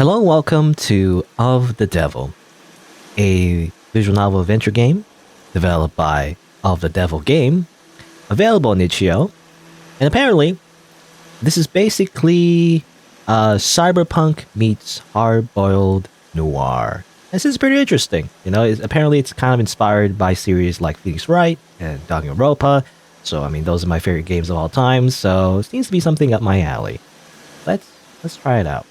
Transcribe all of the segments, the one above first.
Hello and welcome to Of the Devil, a visual novel adventure game developed by Of the Devil Game, available on itchio, and apparently this is basically Cyberpunk meets hard-boiled noir. This is pretty interesting. Apparently it's kind of inspired by series like Phoenix Wright and Danganronpa, so I mean those are my favorite games of all time, so it seems to be something up my alley. Let's try it out.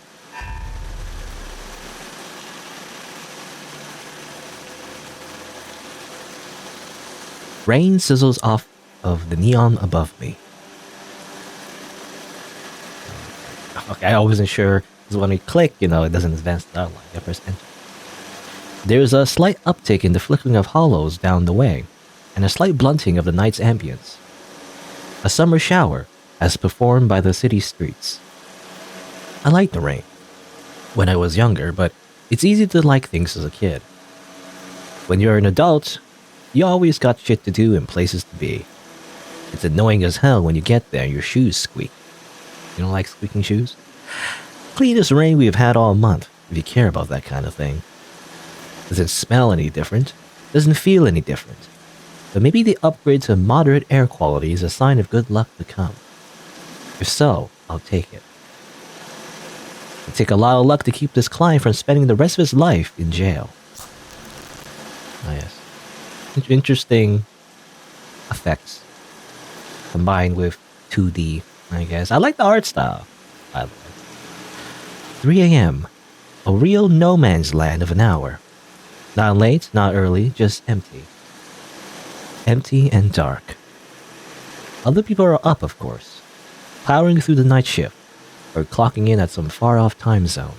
Rain sizzles off of the neon above me. Okay, I wasn't sure, because when we click, it doesn't advance the outline. I press enter. There's a slight uptick in the flickering of hollows down the way, and a slight blunting of the night's ambience. A summer shower, as performed by the city streets. I like the rain when I was younger, but it's easy to like things as a kid. When you're an adult, you always got shit to do and places to be. It's annoying as hell when you get there and your shoes squeak. You don't like squeaking shoes? Cleanest rain we've had all month, if you care about that kind of thing. Doesn't smell any different, doesn't feel any different. But maybe the upgrade to moderate air quality is a sign of good luck to come. If so, I'll take it. It'd take a lot of luck to keep this client from spending the rest of his life in jail. Ah yes. Interesting effects combined with 2D, I guess. I like the art style. 3 a.m. A real no man's land of an hour. Not late, not early, just empty. Empty and dark. Other people are up, of course, powering through the night shift, or clocking in at some far-off time zone.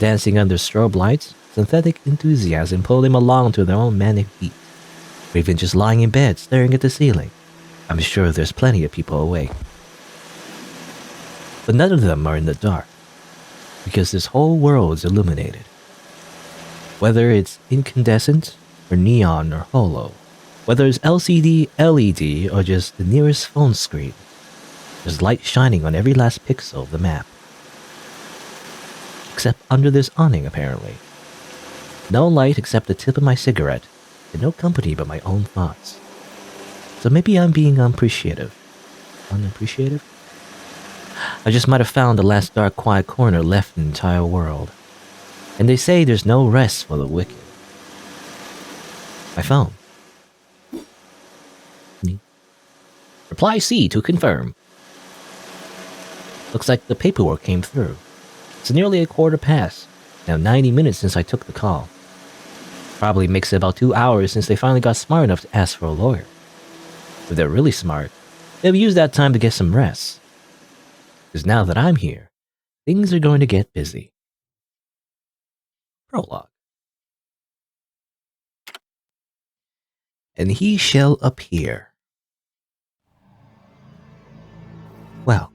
Dancing under strobe lights, synthetic enthusiasm pull them along to their own manic beat. Or even just lying in bed, staring at the ceiling. I'm sure there's plenty of people awake. But none of them are in the dark, because this whole world's illuminated. Whether it's incandescent, or neon, or holo, whether it's LCD, LED, or just the nearest phone screen, there's light shining on every last pixel of the map. Except under this awning, apparently. No light except the tip of my cigarette, and no company but my own thoughts. So maybe I'm being unappreciative. Unappreciative? I just might have found the last dark quiet corner left in the entire world. And they say there's no rest for the wicked. My phone. Reply C to confirm. Looks like the paperwork came through. It's nearly 1:15. Now 90 minutes since I took the call. Probably makes it about 2 hours since they finally got smart enough to ask for a lawyer. If they're really smart, they'll use that time to get some rest. Because now that I'm here, things are going to get busy. Prologue. And he shall appear. Well,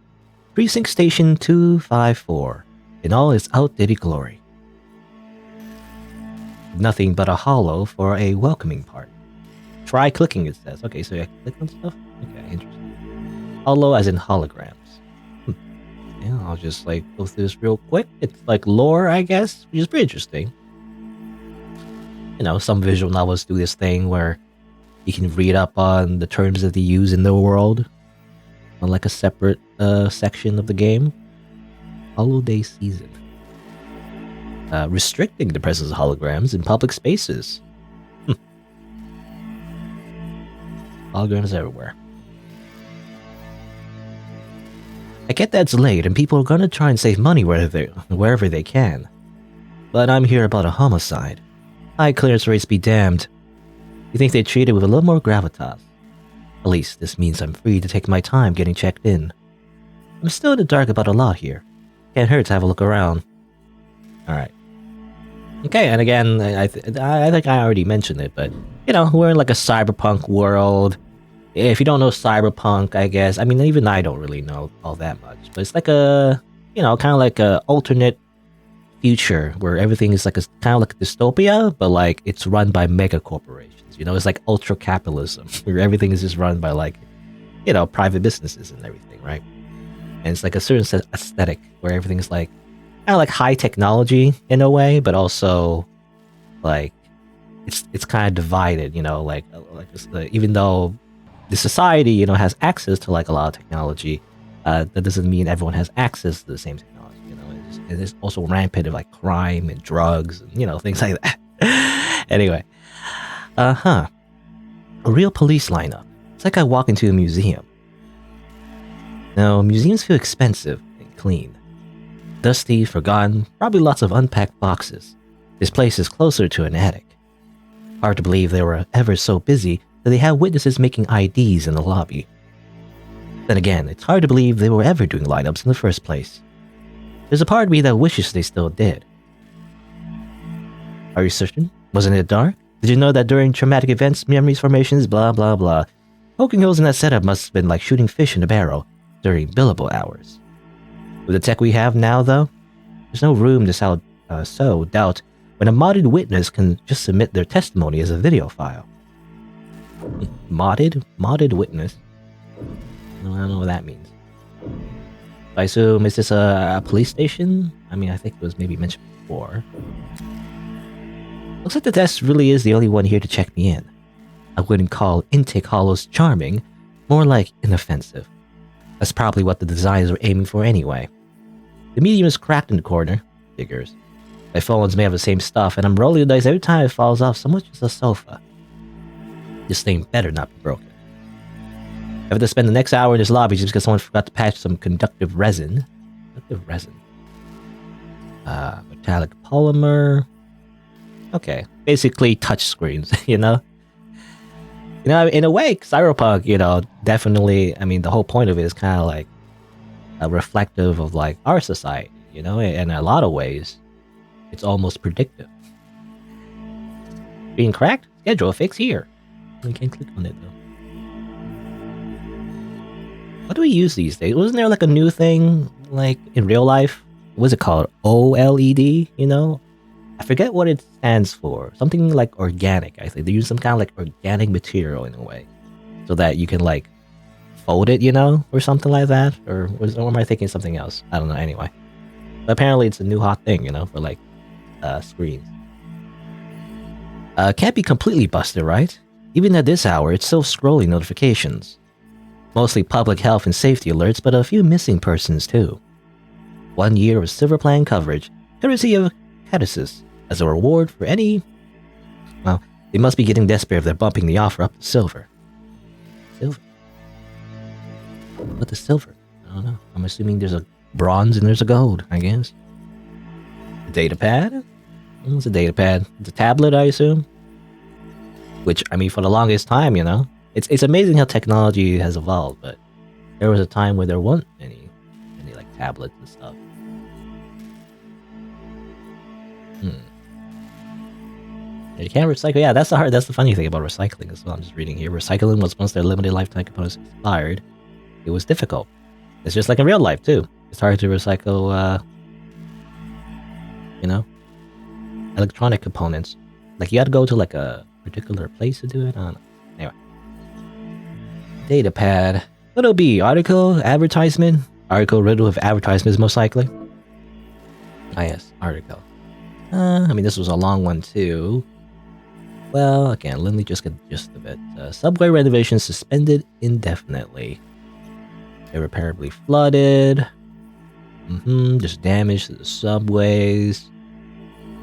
Precinct Station 254, in all its outdated glory. Nothing but a hollow for a welcoming part. Try clicking, it says. Okay, so I click on stuff? Okay, interesting. Hollow as in holograms. Yeah, I'll just go through this real quick. It's like lore, I guess, which is pretty interesting. Some visual novels do this thing where you can read up on the terms that they use in the world on a separate section of the game. Holiday season. Restricting the presence of holograms in public spaces. Holograms everywhere. I get that it's late and people are gonna try and save money wherever they can. But I'm here about a homicide. High clearance rates be damned. You think they'd treat it with a little more gravitas. At least this means I'm free to take my time getting checked in. I'm still in the dark about a lot here. Can't hurt to have a look around. Alright. Okay, and again, I think I already mentioned it, but, we're in a cyberpunk world. If you don't know cyberpunk, I guess, I mean, even I don't really know all that much, but it's kind of like a alternate future where everything is kind of like a dystopia, but it's run by mega corporations. It's like ultra capitalism, where everything is just run by private businesses and everything, right? And it's like a certain aesthetic where everything's kind of like high technology in a way, but also like it's kind of divided, even though the society, has access to like a lot of technology, that doesn't mean everyone has access to the same technology. It's also rampant of like crime and drugs, and, things like that. Anyway, a real police lineup. It's like I walk into a museum. Now, museums feel expensive and clean. Dusty, forgotten, probably lots of unpacked boxes. This place is closer to an attic. Hard to believe they were ever so busy that they had witnesses making IDs in the lobby. Then again, it's hard to believe they were ever doing lineups in the first place. There's a part of me that wishes they still did. Are you certain? Wasn't it dark? Did you know that during traumatic events, memories formations, blah blah blah? Poking holes in that setup must have been like shooting fish in a barrel during billable hours. With the tech we have now, though, there's no room to sow doubt when a modded witness can just submit their testimony as a video file. Modded witness? I don't know what that means. I assume, is this a police station? I mean, I think it was maybe mentioned before. Looks like the desk really is the only one here to check me in. I wouldn't call intake hollows charming, more like inoffensive. That's probably what the designers were aiming for anyway. The medium is cracked in the corner. Figures. My phone's made of the same stuff, and I'm rolling the dice every time it falls off so much as a sofa. This thing better not be broken. I have to spend the next hour in this lobby just because someone forgot to patch some conductive resin. Metallic polymer. Okay, basically touch screens, in a way, Cyberpunk, definitely, I mean, the whole point of it is kind of like reflective of like our society, in a lot of ways, it's almost predictive. Being cracked? Schedule a fix here. We can't click on it though. What do we use these days? Wasn't there like a new thing, like in real life? What's it called? OLED, I forget what it stands for. Something like organic, I think. They use some kind of like organic material in a way. So that you can like fold it, or something like that. Or am I thinking something else? I don't know, anyway. But apparently it's a new hot thing, for like screens. Can't be completely busted, right? Even at this hour, it's still scrolling notifications. Mostly public health and safety alerts, but a few missing persons too. 1 year of silver plan coverage, courtesy of Caduceus, as a reward for any... Well, they must be getting desperate if they're bumping the offer up to silver. Silver? What the silver? I don't know. I'm assuming there's a bronze and there's a gold, I guess. Data pad? It's a data pad. It's a tablet, I assume. Which, I mean, for the longest time, it's amazing how technology has evolved, but there was a time where there weren't any like tablets and stuff. You can't recycle. Yeah, that's the funny thing about recycling as well. I'm just reading here. Recycling was once their limited lifetime components expired. It was difficult. It's just like in real life too. It's hard to recycle, electronic components. Like you had to go to like a particular place to do it. I don't know. Anyway, data pad. What'll be? Article, advertisement. Article riddled with advertisements, most likely. Ah, yes, article. I mean, this was a long one too. Well, again, let me just get the gist of it. Subway renovations suspended indefinitely. Irreparably flooded. Just damage to the subways.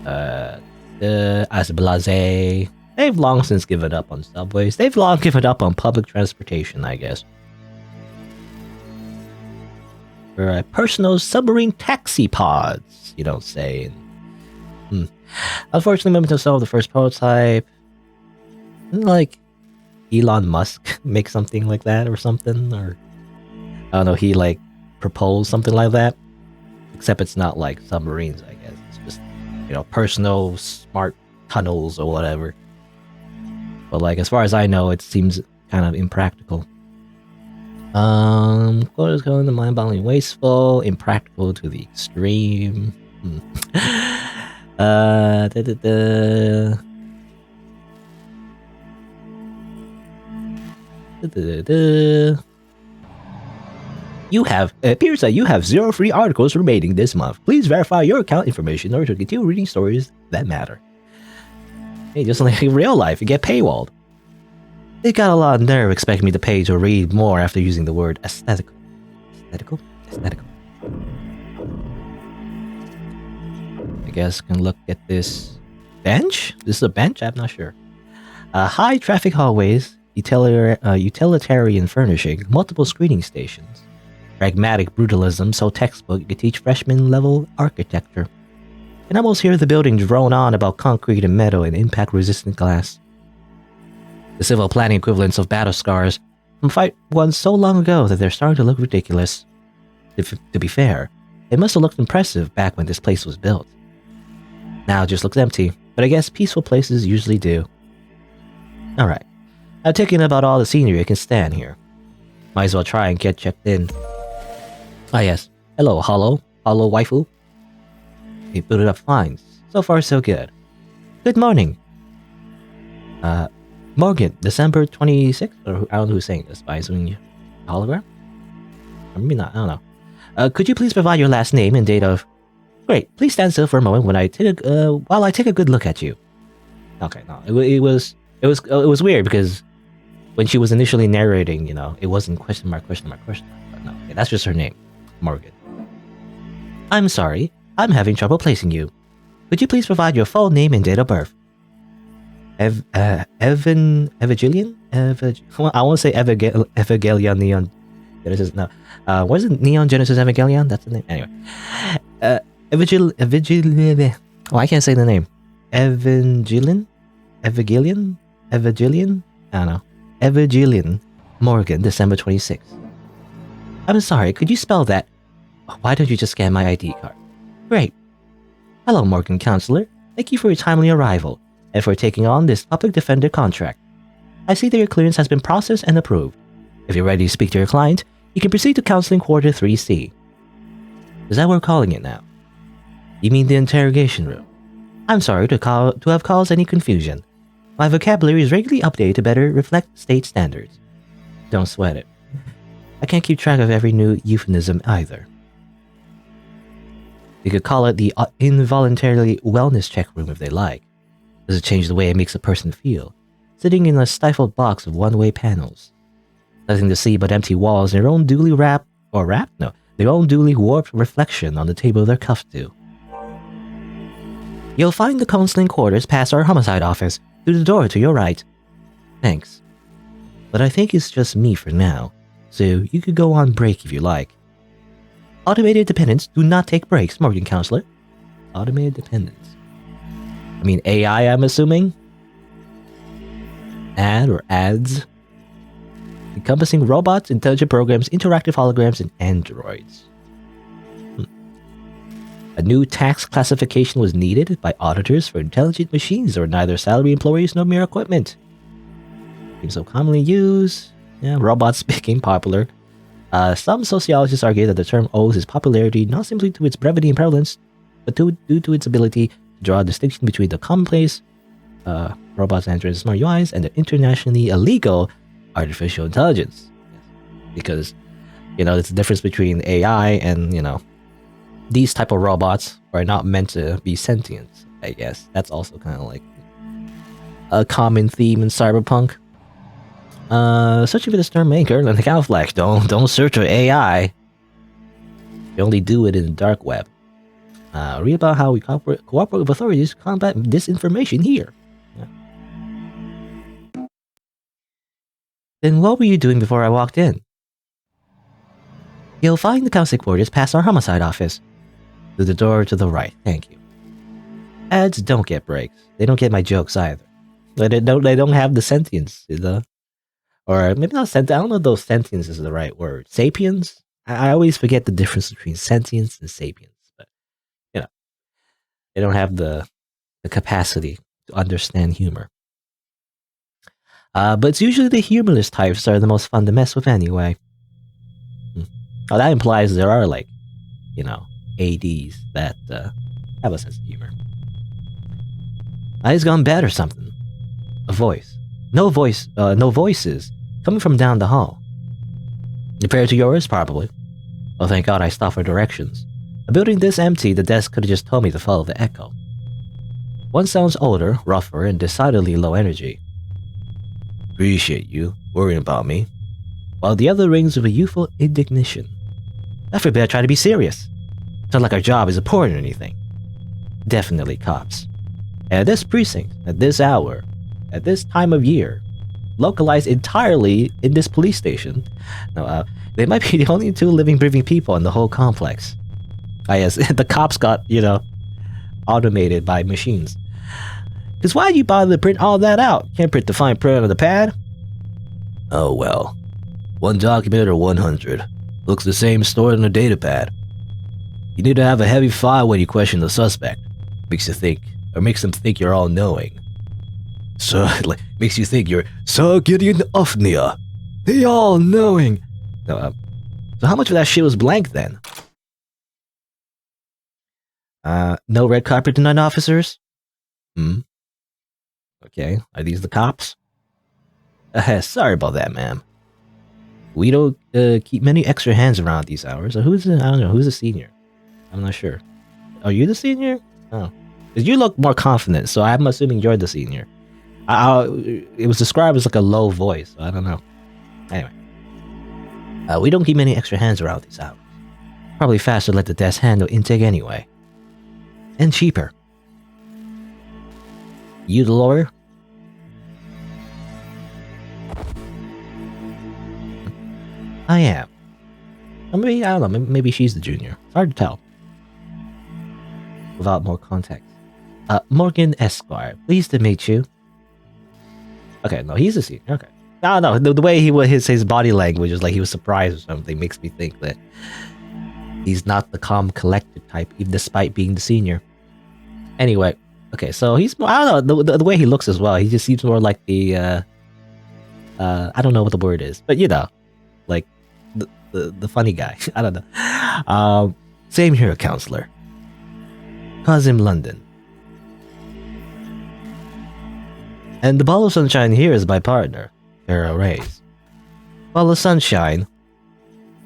As blase. They've long since given up on subways. They've long given up on public transportation, I guess. For personal submarine taxi pods, you don't say. Unfortunately, moving to solve the first prototype. Didn't like Elon Musk make something like that or something? Or I don't know, he like proposed something like that. Except it's not like submarines, I guess. It's just, personal smart tunnels or whatever. But like, as far as I know, it seems kind of impractical. Quote is going to mind-boggling wasteful, impractical to the extreme. It appears that you have 0 free articles remaining this month. Please verify your account information in order to continue reading stories that matter. Hey, just like in real life, you get paywalled. They got a lot of nerve expecting me to pay to read more after using the word aesthetical. Aesthetical. I guess I can look at this bench. This is a bench? I'm not sure. High traffic hallways, utilitarian furnishing, multiple screening stations. Pragmatic brutalism, so textbook you could teach freshman level architecture. You can almost hear the building drone on about concrete and metal and impact resistant glass. The civil planning equivalents of battle scars from fight won so long ago that they're starting to look ridiculous. To be fair, it must have looked impressive back when this place was built. Now it just looks empty, but I guess peaceful places usually do. Alright, I'm thinking about all the scenery I can stand here. Might as well try and get checked in. Ah yes, hello Hollow waifu. He booted up fine, so far so good. Good morning. Morgan, December 26th? Or I don't know who's saying this, by assuming hologram? Or maybe not, I don't know. Could you please provide your last name and date of... Great, please stand still for a moment while I take a good look at you. Okay, no, it was weird because when she was initially narrating, you know, it wasn't question mark, but no, okay, that's just her name, Morgan. I'm sorry, I'm having trouble placing you. Could you please provide your full name and date of birth? Evangeline? I want to say Evangelion Neon Genesis. No, what is it? Neon Genesis Evangelion? That's the name. Anyway, Evangeline. Oh, I can't say the name. Evangelion. I don't know. Evangeline Morgan, December 26th. I'm sorry. Could you spell that? Why don't you just scan my ID card? Great. Hello, Morgan Counselor. Thank you for your timely arrival and for taking on this public defender contract. I see that your clearance has been processed and approved. If you're ready to speak to your client, you can proceed to Counseling Quarter 3C. Is that what we're calling it now? You mean the interrogation room? I'm sorry to have caused any confusion. My vocabulary is regularly updated to better reflect state standards. Don't sweat it. I can't keep track of every new euphemism either. You could call it the involuntarily wellness check room if they like. Does it change the way it makes a person feel? Sitting in a stifled box of one-way panels. Nothing to see but empty walls and their own duly their own duly warped reflection on the table they're cuffed to. You'll find the counseling quarters past our homicide office, through the door to your right. Thanks. But I think it's just me for now, so you could go on break if you like. Automated dependents do not take breaks, Morgan Counselor. Automated dependents. I mean AI, I'm assuming? Ads? Encompassing robots, intelligent programs, interactive holograms, and androids. A new tax classification was needed by auditors for intelligent machines that were neither salary employees nor mere equipment. Being so commonly used, robots became popular. Some sociologists argue that the term owes its popularity not simply to its brevity and prevalence, but due to its ability to draw a distinction between the commonplace robots, androids, smart UIs, and the internationally illegal artificial intelligence. Because, it's the difference between AI and, these type of robots are not meant to be sentient, I guess. That's also kind of like a common theme in Cyberpunk. Searching for this term maker and the Cowflex. Don't search for AI. You only do it in the dark web. Read about how we cooperate with authorities to combat disinformation here. Yeah. Then what were you doing before I walked in? You'll find the counseling quarters past our homicide office. Through the door to the right, thank you. Ads don't get breaks. They don't get my jokes either. They don't have the sentience, or maybe not sentience. I don't know if those sentience is the right word. Sapiens? I always forget the difference between sentience and sapiens. But, they don't have the capacity to understand humor. But it's usually the humorless types that are the most fun to mess with anyway. Well, that implies there are, ADs that have a sense of humor. Eyes gone bad or something. A voice. No voices coming from down the hall. Compared to yours, probably. Well, thank God I stopped for directions. A building this empty, the desk could have just told me to follow the echo. One sounds older, rougher, and decidedly low energy. Appreciate you worrying about me. While the other rings with a youthful indignation. I forbid I try to be serious. It's not like our job is important or anything. Definitely cops. At this precinct, at this hour, at this time of year, localized entirely in this police station. No, they might be the only two living, breathing people in the whole complex. Ah, yes, the cops got, automated by machines. Because why'd you bother to print all that out? Can't print the fine print on the pad? Oh well. One document or 100. Looks the same stored on a data pad. You need to have a heavy file when you question the suspect. Makes them think you're all-knowing. So, makes you think you're so Gideon Ofnia. The all-knowing. So how much of that shit was blank then? No red carpet tonight, officers? Okay, are these the cops? Sorry about that, ma'am. We don't keep many extra hands around these hours. So I don't know, who's the senior? I'm not sure. Are you the senior? Oh. Because you look more confident, so I'm assuming you're the senior. It was described as like a low voice, so I don't know. Anyway. We don't keep many extra hands around these hours. Probably faster to let the desk handle intake anyway. And cheaper. You the lawyer? I am. Or maybe, I don't know, maybe she's the junior. It's hard to tell. Without more context. Morgan Esquire, pleased to meet you. Okay, no, he's a senior, okay. No, the way his body language is like he was surprised or something makes me think that he's not the calm, collected type, even despite being the senior. Anyway, okay, so he's more, I don't know, the way he looks as well, he just seems more like the, I don't know what the word is, but like, the funny guy. I don't know. Same here, counselor. Cause him London. And the ball of sunshine here is my partner, Farrah Reyes. Ball of sunshine?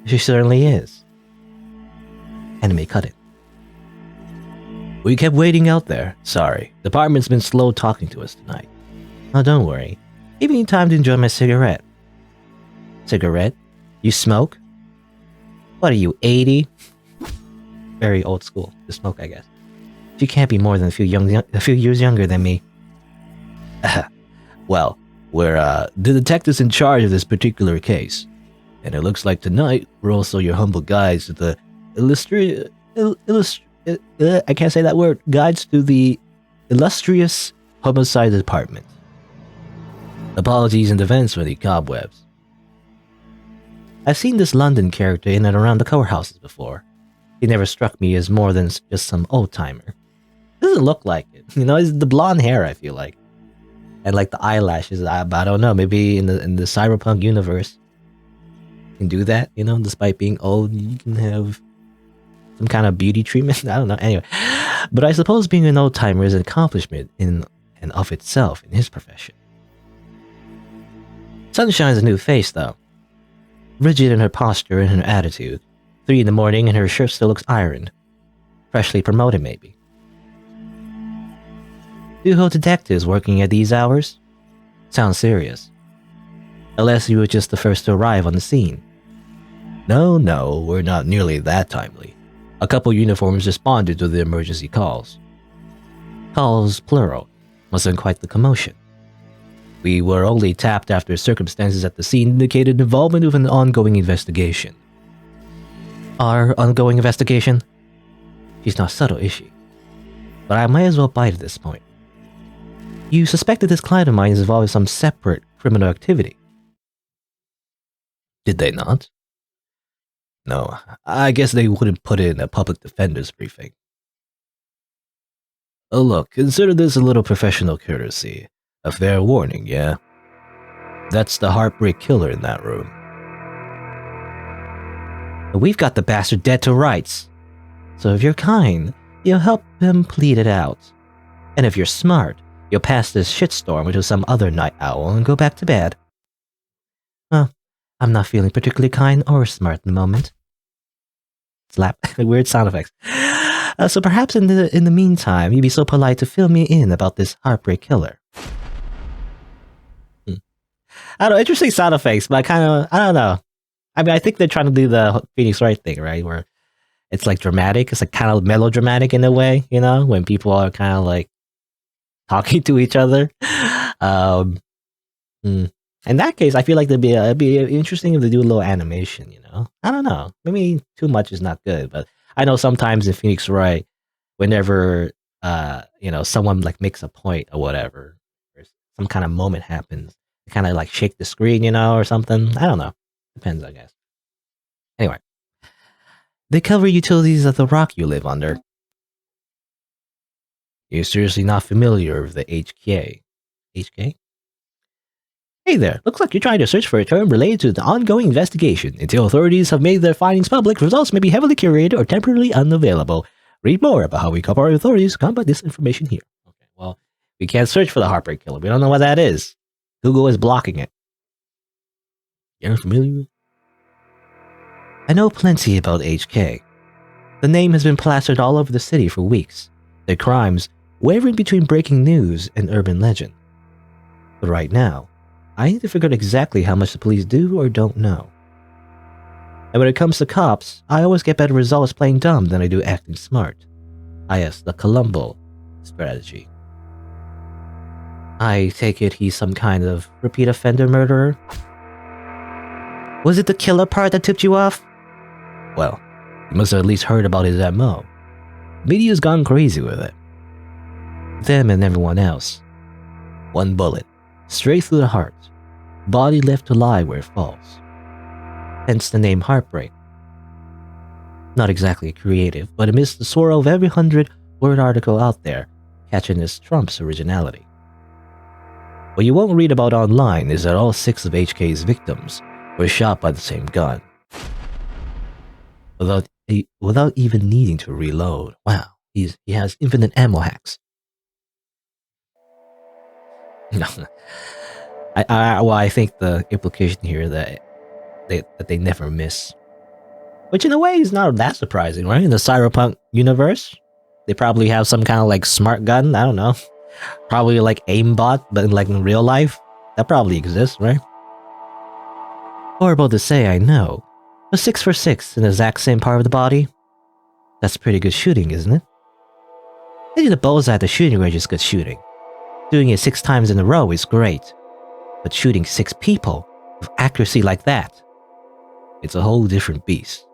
She certainly is. Enemy cut it. We kept waiting out there. Sorry, department's been slow talking to us tonight. Oh, don't worry. Give me time to enjoy my cigarette. Cigarette? You smoke? What are you, 80? Very old school to smoke, I guess. She can't be more than a few years younger than me. Well, we're the detectives in charge of this particular case, and it looks like tonight we're also your humble guides to the I can't say that word. Guides to the illustrious homicide department. Apologies in advance for the cobwebs. I've seen this London character in and around the courthouses before. He never struck me as more than just some old-timer. Doesn't look like it. It's the blonde hair, I feel like. And like the eyelashes, I don't know, maybe in the Cyberpunk universe, you can do that, despite being old, you can have some kind of beauty treatment. I don't know, anyway. But I suppose being an old-timer is an accomplishment in and of itself in his profession. Sunshine's a new face, though. Rigid in her posture and her attitude. 3 in the morning and her shirt still looks ironed. Freshly promoted, maybe. Duho detectives working at these hours? Sounds serious. Unless you were just the first to arrive on the scene. No, we're not nearly that timely. A couple uniforms responded to the emergency calls. Calls, plural. Wasn't quite the commotion. We were only tapped after circumstances at the scene indicated involvement with an ongoing investigation. Our ongoing investigation? She's not subtle, is she? But I might as well bite at this point. You suspected this client of mine is involved in some separate criminal activity. Did they not? No, I guess they wouldn't put it in a public defender's briefing. Oh look, consider this a little professional courtesy. A fair warning, yeah? That's the heartbreak killer in that room. But we've got the bastard dead to rights. So if you're kind, you'll help him plead it out. And if you're smart, you'll pass this shitstorm into some other night owl and go back to bed. Well, I'm not feeling particularly kind or smart at the moment. slap, weird sound effects. So perhaps in the meantime, you'd be so polite to fill me in about this heartbreak killer. I don't know, interesting sound effects, but I don't know. I mean, I think they're trying to do the Phoenix Wright thing, right? Where it's like dramatic. It's like kind of melodramatic in a way, you know, when people are kind of like talking to each other. In that case, I feel like it'd be interesting if they do a little animation, you know? I don't know. Maybe too much is not good, but I know sometimes in Phoenix Wright, whenever, someone like makes a point or whatever, or some kind of moment happens, they kind of like shake the screen, you know, or something. I don't know. Depends, I guess. Anyway. They cover utilities of the rock you live under. You're seriously not familiar with the HK? HK? Hey there, looks like you're trying to search for a term related to the ongoing investigation. Until authorities have made their findings public, results may be heavily curated or temporarily unavailable. Read more about how we cooperate with authorities to combat this information here. Okay, well, we can't search for the Heartbreak Killer. We don't know what that is. Google is blocking it. You're familiar with? I know plenty about HK. The name has been plastered all over the city for weeks. Their crimes wavering between breaking news and urban legend. But right now, I need to figure out exactly how much the police do or don't know. And when it comes to cops, I always get better results playing dumb than I do acting smart. I.S. the Columbo strategy. I take it he's some kind of repeat offender murderer? Was it the killer part that tipped you off? Well, you must have at least heard about his MO. Media's gone crazy with it. Them and everyone else. One bullet, straight through the heart. Body left to lie where it falls. Hence the name Heartbreak. Not exactly creative, but amidst the swirl of every 100-word article out there, catchiness trumps originality. What you won't read about online is that all 6 of HK's victims were shot by the same gun. Without even needing to reload. Wow, he has infinite ammo hacks. No, I think the implication here that they never miss, which in a way is not that surprising, right? In the Cyberpunk universe, they probably have some kind of like smart gun. I don't know, probably like aimbot, but in real life, that probably exists, right? Horrible to say, I know. But 6 for 6 in the exact same part of the body? That's pretty good shooting, isn't it? Hitting the bullseye at the shooting range is good shooting. Doing it 6 times in a row is great. But shooting 6 people with accuracy like that, it's a whole different beast.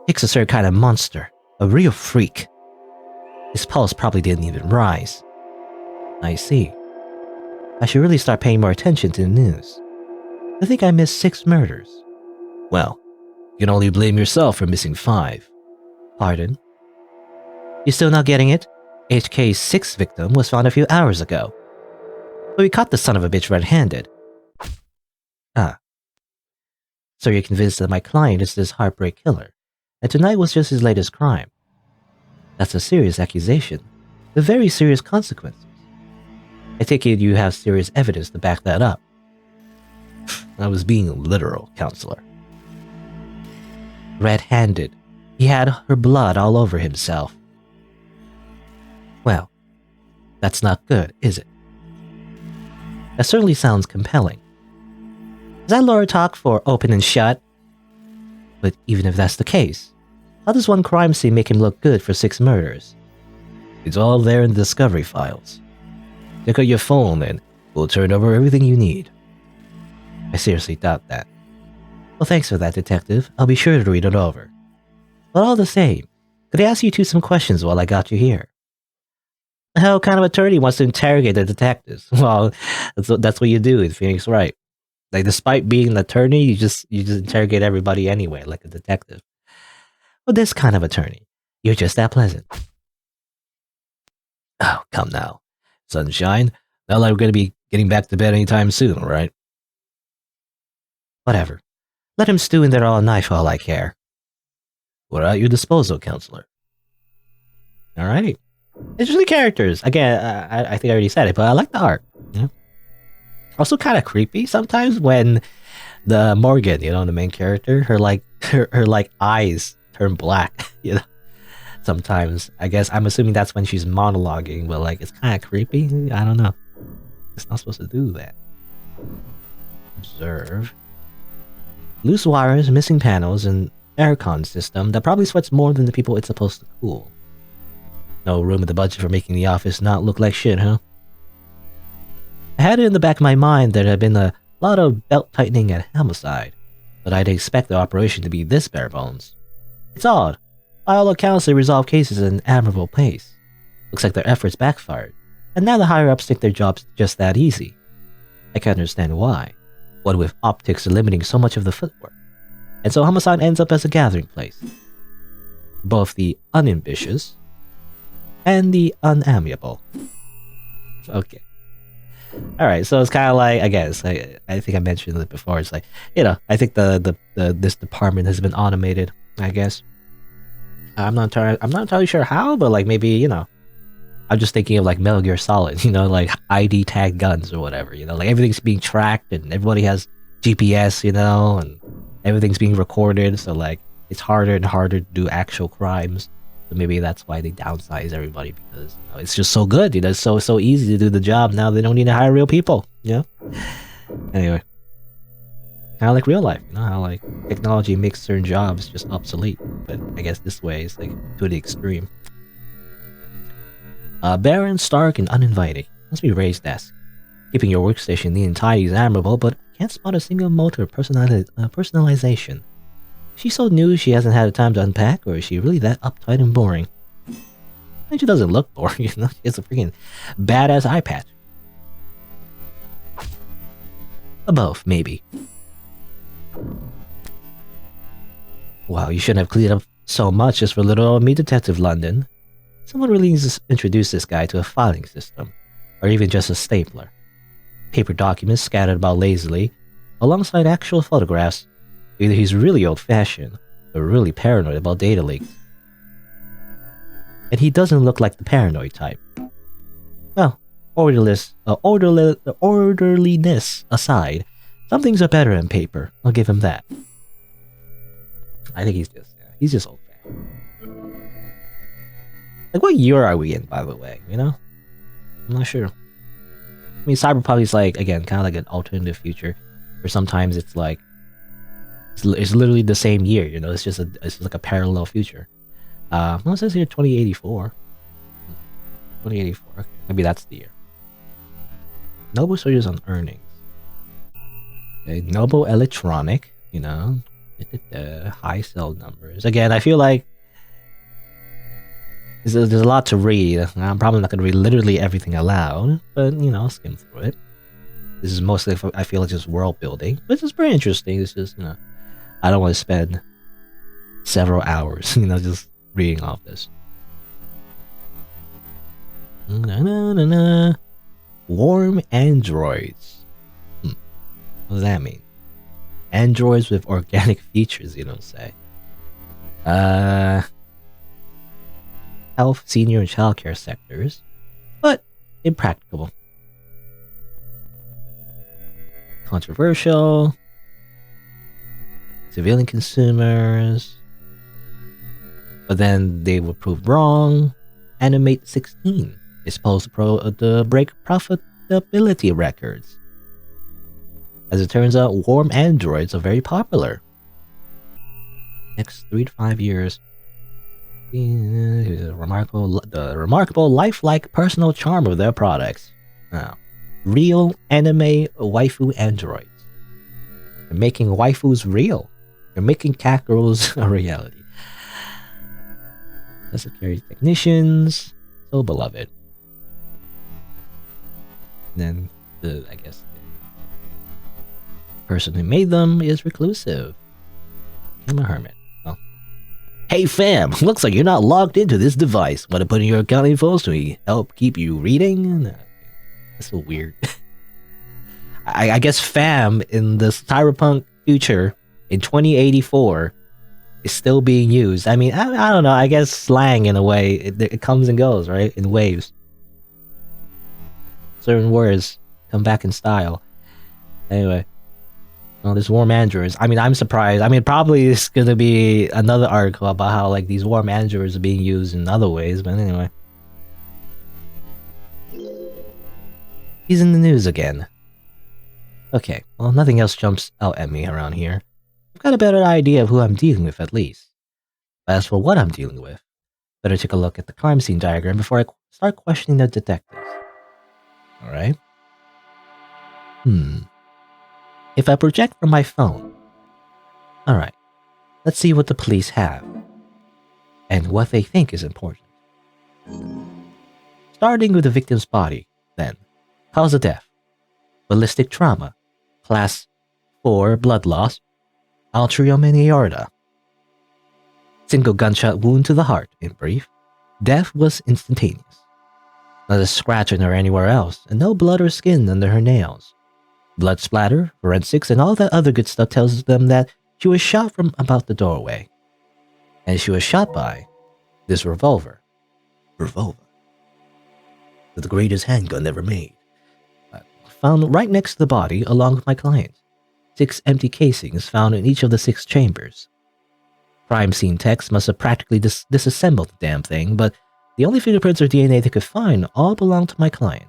Hick's a certain kind of monster, a real freak. His pulse probably didn't even rise. I see. I should really start paying more attention to the news. I think I missed 6 murders. Well, you can only blame yourself for missing 5. Pardon? You still not getting it? HK's 6th victim was found a few hours ago. But we caught the son of a bitch red-handed. Ah. So you're convinced that my client is this heartbreak killer, and tonight was just his latest crime. That's a serious accusation, with very serious consequences. I take it you have serious evidence to back that up. I was being literal, counselor. Red-handed. He had her blood all over himself. Well, that's not good, is it? That certainly sounds compelling. Is that lawyer talk for open and shut? But even if that's the case, how does one crime scene make him look good for 6 murders? It's all there in the discovery files. Check out your phone and we'll turn over everything you need. I seriously doubt that. Well, thanks for that, detective. I'll be sure to read it over. But all the same, could I ask you some questions while I got you here? How kind of attorney wants to interrogate the detectives? Well, that's what you do in Phoenix Wright. Like, despite being an attorney, you just interrogate everybody anyway, like a detective. Well, this kind of attorney, you're just that pleasant. Oh, come now, sunshine. Not like we're going to be getting back to bed anytime soon, right? Whatever. Let him stew in there all night for all I care. We're at your disposal, counselor. Alrighty. Interesting characters. Again, I think I already said it, but I like the art. You know? Also kind of creepy sometimes when the Morgan, the main character, her eyes turn black, you know. Sometimes, I guess I'm assuming that's when she's monologuing, but like it's kind of creepy. I don't know. It's not supposed to do that. Observe. Loose wires, missing panels, and aircon system that probably sweats more than the people it's supposed to cool. No room in the budget for making the office not look like shit, huh? I had it in the back of my mind that there had been a lot of belt tightening at Homicide, but I didn't expect the operation to be this bare bones. It's odd. By all accounts, they resolve cases at an admirable pace. Looks like their efforts backfired, and now the higher-ups think their job's just that easy. I can't understand why. What with optics limiting so much of the footwork. And so Homicide ends up as a gathering place. Both the unambitious and the unamiable. Okay. Alright, so it's kind of like, I guess, I think I mentioned it before, it's like, you know, I think this department has been automated, I guess. I'm not entirely sure how, but like maybe, you know, I'm just thinking of like Metal Gear Solid, you know, like ID tag guns or whatever, you know, like everything's being tracked and everybody has GPS, you know, and everything's being recorded, so like it's harder and harder to do actual crimes. So maybe that's why they downsize everybody, because you know, it's just so good, you know, it's so easy to do the job now they don't need to hire real people, you know? Anyway. Kind of like real life, you know, how like technology makes certain jobs just obsolete, but I guess this way is like to the extreme. Barren, stark, and uninviting. Must be Ray's desk. Keeping your workstation neat and tidy is admirable, but can't spot a single motor personalization. She's so new she hasn't had the time to unpack, or is she really that uptight and boring? And she doesn't look boring, you know, she has a freaking badass eye patch. Both, maybe. Wow, you shouldn't have cleaned up so much just for little old me, Detective London. Someone really needs to introduce this guy to a filing system, or even just a stapler. Paper documents scattered about lazily, alongside actual photographs. Either he's really old-fashioned, or really paranoid about data leaks. And he doesn't look like the paranoid type. Well, orderliness aside, some things are better on paper. I'll give him that. I think he's just old-fashioned. Like, what year are we in, by the way? You know, I'm not sure. I mean, Cyberpunk is like, again, kind of like an alternative future, where sometimes it's like it's literally the same year. You know, it's like a parallel future. Well, it says here 2084. 2084. Maybe that's the year. Noble surges on earnings. Okay, Noble Electronic, you know, high sell numbers. Again, I feel like there's a lot to read. I'm probably not going to read literally everything aloud, but, you know, I'll skim through it. This is mostly, I feel like, just world building, which is pretty interesting. It's just, you know, I don't want to spend several hours, you know, just reading off this. Warm androids. What does that mean? Androids with organic features, you don't say. Health, senior, and childcare sectors, but impracticable. Controversial. Civilian consumers. But then they were proved wrong. Animate 16 is supposed to break profitability records. As it turns out, warm androids are very popular. Next 3 to 5 years. The remarkable lifelike personal charm of their products. Real anime waifu androids. They're making waifus real. They're making cat girls a reality. Security technicians, so beloved. And then I guess the person who made them is reclusive. I'm a hermit. Hey fam, looks like you're not logged into this device. Want to put in your account info so we help keep you reading? That's so weird. I guess fam in the Cyberpunk future in 2084 is still being used. I mean, I don't know. I guess slang in a way, it comes and goes, right? In waves. Certain words come back in style. Anyway. Well, this war managers. I mean, I'm surprised. I mean, probably it's gonna be another article about how like these war managers are being used in other ways. But anyway, he's in the news again. Okay, well, nothing else jumps out at me around here. I've got a better idea of who I'm dealing with, at least. But as for what I'm dealing with, better take a look at the crime scene diagram before I start questioning the detectives. Alright? If I project from my phone. Alright, let's see what the police have. And what they think is important. Starting with the victim's body, then. Cause of death. Ballistic trauma. Class 4 blood loss. Atrium and aorta. Single gunshot wound to the heart, in brief. Death was instantaneous. Not a scratch on her anywhere else, and no blood or skin under her nails. Blood splatter, forensics, and all that other good stuff tells them that she was shot from about the doorway. And she was shot by this revolver. Revolver. The greatest handgun ever made. Found right next to the body along with my client. 6 empty casings found in each of the 6 chambers. Crime scene techs must have practically disassembled the damn thing, but the only fingerprints or DNA they could find all belonged to my client.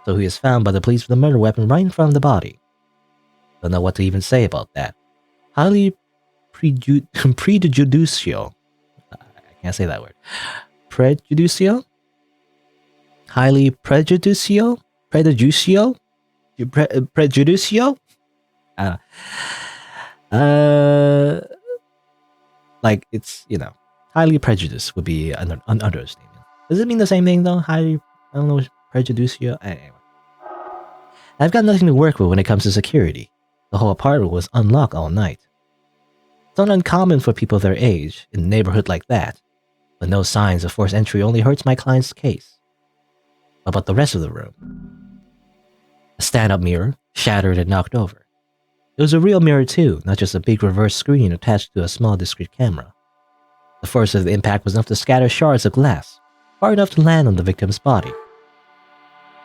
So he was found by the police with a murder weapon right in front of the body. Don't know what to even say about that. Highly prejudicial. I can't say that word. Prejudicial? Highly prejudicial? Prejudicial? Prejudicial? Like, it's, you know, highly prejudiced would be an understatement. Does it mean the same thing, though? Highly, I don't know, prejudicial? Anyway. I've got nothing to work with when it comes to security. The whole apartment was unlocked all night. It's not uncommon for people their age in a neighborhood like that, but no signs of forced entry only hurts my client's case. What about the rest of the room? A stand-up mirror, shattered and knocked over. It was a real mirror too, not just a big reverse screen attached to a small discrete camera. The force of the impact was enough to scatter shards of glass, far enough to land on the victim's body.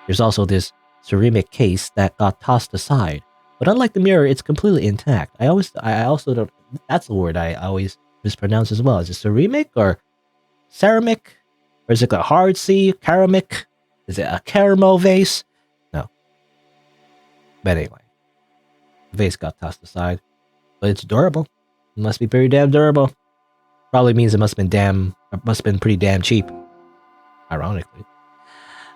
There's also this ceramic case that got tossed aside, but unlike the mirror, it's completely intact. I also don't, that's the word I always mispronounce as well. Is it ceramic or ceramic? Or is it a hard C? Ceramic? Is it a caramel vase? No. But anyway. The vase got tossed aside. But it's durable. It must be pretty damn durable. Probably means it must have been pretty damn cheap. Ironically.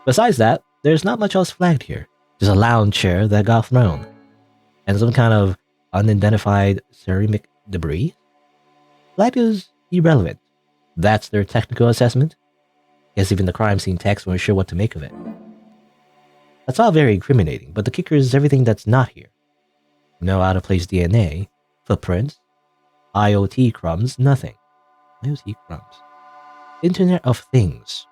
Besides that, there's not much else flagged here. Just a lounge chair that got thrown. And some kind of unidentified ceramic debris. Flag is irrelevant. That's their technical assessment. Guess even the crime scene techs weren't sure what to make of it. That's all very incriminating, but the kicker is everything that's not here. No out-of-place DNA, footprints, IoT crumbs, nothing. IoT crumbs. Internet of Things.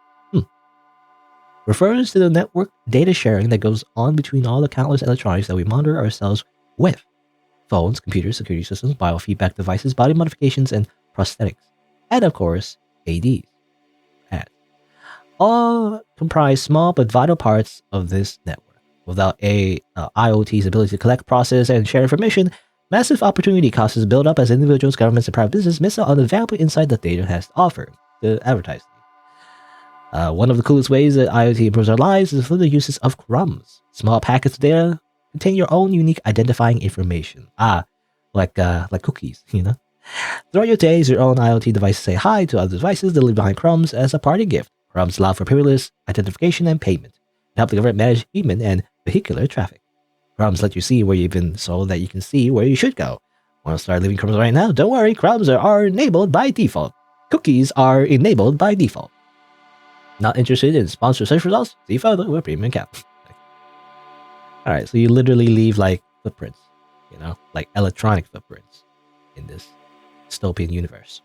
Refers to the network data sharing that goes on between all the countless electronics that we monitor ourselves with. Phones, computers, security systems, biofeedback devices, body modifications, and prosthetics. And of course, ADs. Ads. All comprise small but vital parts of this network. Without IoT's ability to collect, process, and share information, massive opportunity costs build up as individuals, governments, and private business miss out on the valuable insight that data has to offer to advertising. One of the coolest ways that IoT improves our lives is through the uses of crumbs. Small packets of data contain your own unique identifying information. Like cookies, you know? Throughout your days, your own IoT devices say hi to other devices that leave behind crumbs as a party gift. Crumbs allow for paperless identification and payment, and help the government manage human and vehicular traffic. Crumbs let you see where you've been so that you can see where you should go. Want to start leaving crumbs right now? Don't worry, crumbs are enabled by default. Cookies are enabled by default. Not interested in sponsored search results? See further with premium account. Alright, so you literally leave like footprints, you know, like electronic footprints in this dystopian universe.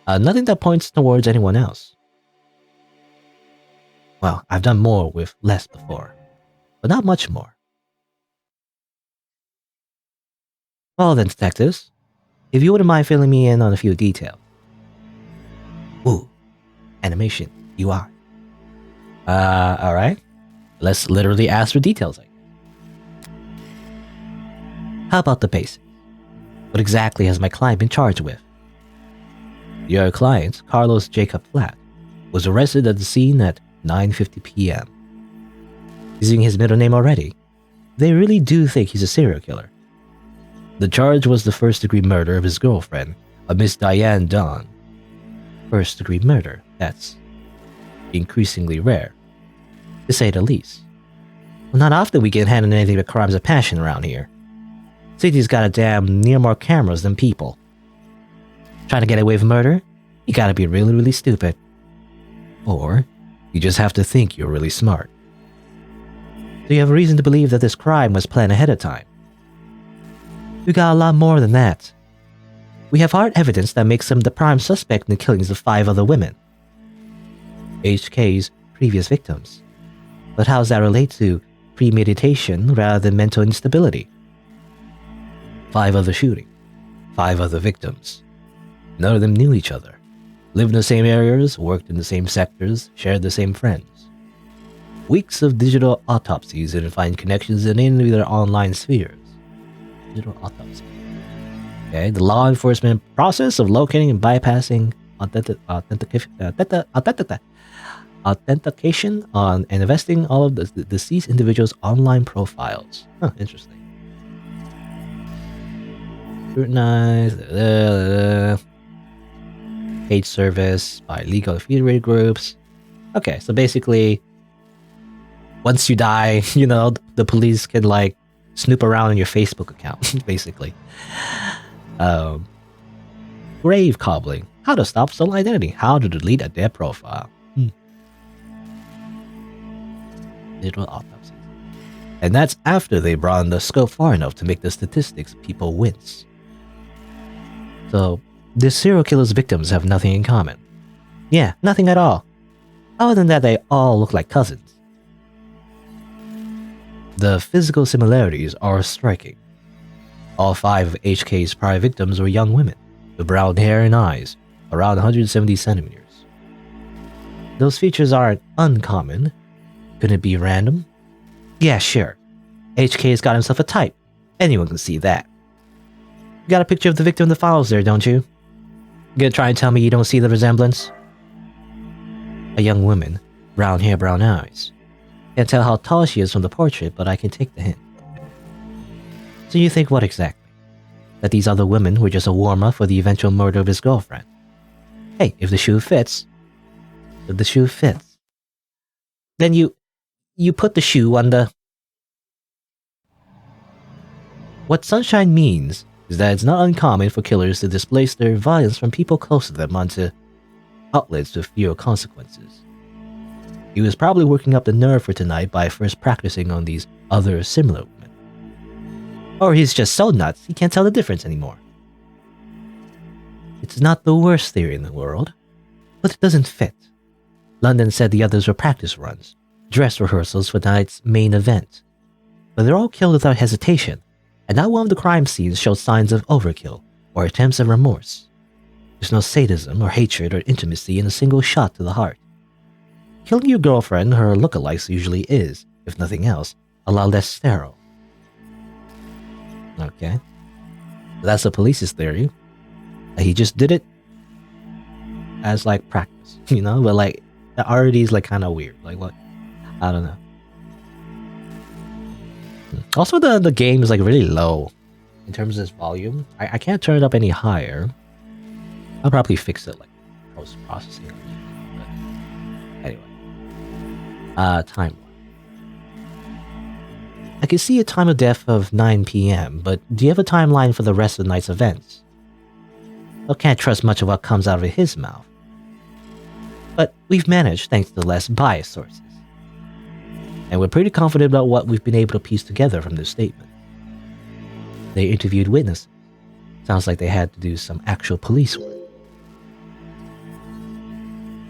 Nothing that points towards anyone else. Well, I've done more with less before, but not much more. Well then, detectives, if you wouldn't mind filling me in on a few details. Ooh, animation, UI. Alright. Let's literally ask for details. How about the basics? What exactly has my client been charged with? Your client, Carlos Jacob Flat, was arrested at the scene at 9:50 p.m. Using his middle name already, they really do think he's a serial killer. The charge was the first-degree murder of his girlfriend, a Miss Diane Dawn. First-degree murder, that's increasingly rare, to say the least. Well, not often we get handled anything but crimes of passion around here. City's got a damn near more cameras than people. Trying to get away with murder? You gotta be really, really stupid. Or, you just have to think you're really smart. So you have reason to believe that this crime was planned ahead of time. We got a lot more than that. We have hard evidence that makes him the prime suspect in the killings of 5 other women. HK's previous victims. But how does that relate to premeditation rather than mental instability? 5 other shootings, 5 other victims. None of them knew each other, lived in the same areas, worked in the same sectors, shared the same friends. Weeks of digital autopsies didn't find connections in any of their online spheres. Digital autopsy. Okay, the law enforcement process of locating and bypassing authentication on and investing all of the deceased individuals' online profiles. Huh, interesting. Scrutinize, paid service by legal affiliate groups. Okay, so basically, once you die, you know, the police can like snoop around in your Facebook account, basically. Grave cobbling. How to stop stolen identity. How to delete a dead profile. Digital autopsies. And that's after they broaden the scope far enough to make the statistics people wince. So, the serial killer's victims have nothing in common. Yeah, nothing at all. Other than that, they all look like cousins. The physical similarities are striking. All 5 of HK's prior victims were young women, with brown hair and eyes, around 170 centimeters. Those features aren't uncommon. Could it be random? Yeah, sure. HK's got himself a type. Anyone can see that. You got a picture of the victim in the files there, don't you? You gonna try and tell me you don't see the resemblance? A young woman, brown hair, brown eyes. Can't tell how tall she is from the portrait, but I can take the hint. So you think what exactly? That these other women were just a warm-up for the eventual murder of his girlfriend? Hey, if the shoe fits. If the shoe fits. Then you put the shoe on the... What Sunshine means is that it's not uncommon for killers to displace their violence from people close to them onto outlets with fewer consequences. He was probably working up the nerve for tonight by first practicing on these other similar women. Or he's just so nuts he can't tell the difference anymore. It's not the worst theory in the world, but it doesn't fit. London said the others were practice runs, dress rehearsals for tonight's main event. But they're all killed without hesitation, and not one of the crime scenes showed signs of overkill or attempts at remorse. There's no sadism or hatred or intimacy in a single shot to the heart. Killing your girlfriend, her lookalikes usually is, if nothing else, a lot less sterile. Okay. That's the police's theory. He just did it as like practice, you know? But like, the already is like kind of weird. Like what? I don't know. Also, the game is like really low in terms of its volume. I can't turn it up any higher. I'll probably fix it like post-processing. But anyway. Timeline. I can see a time of death of 9 p.m., but do you have a timeline for the rest of the night's events? I can't trust much of what comes out of his mouth. But we've managed thanks to less biased sources. And we're pretty confident about what we've been able to piece together from this statement. They interviewed witnesses. Sounds like they had to do some actual police work.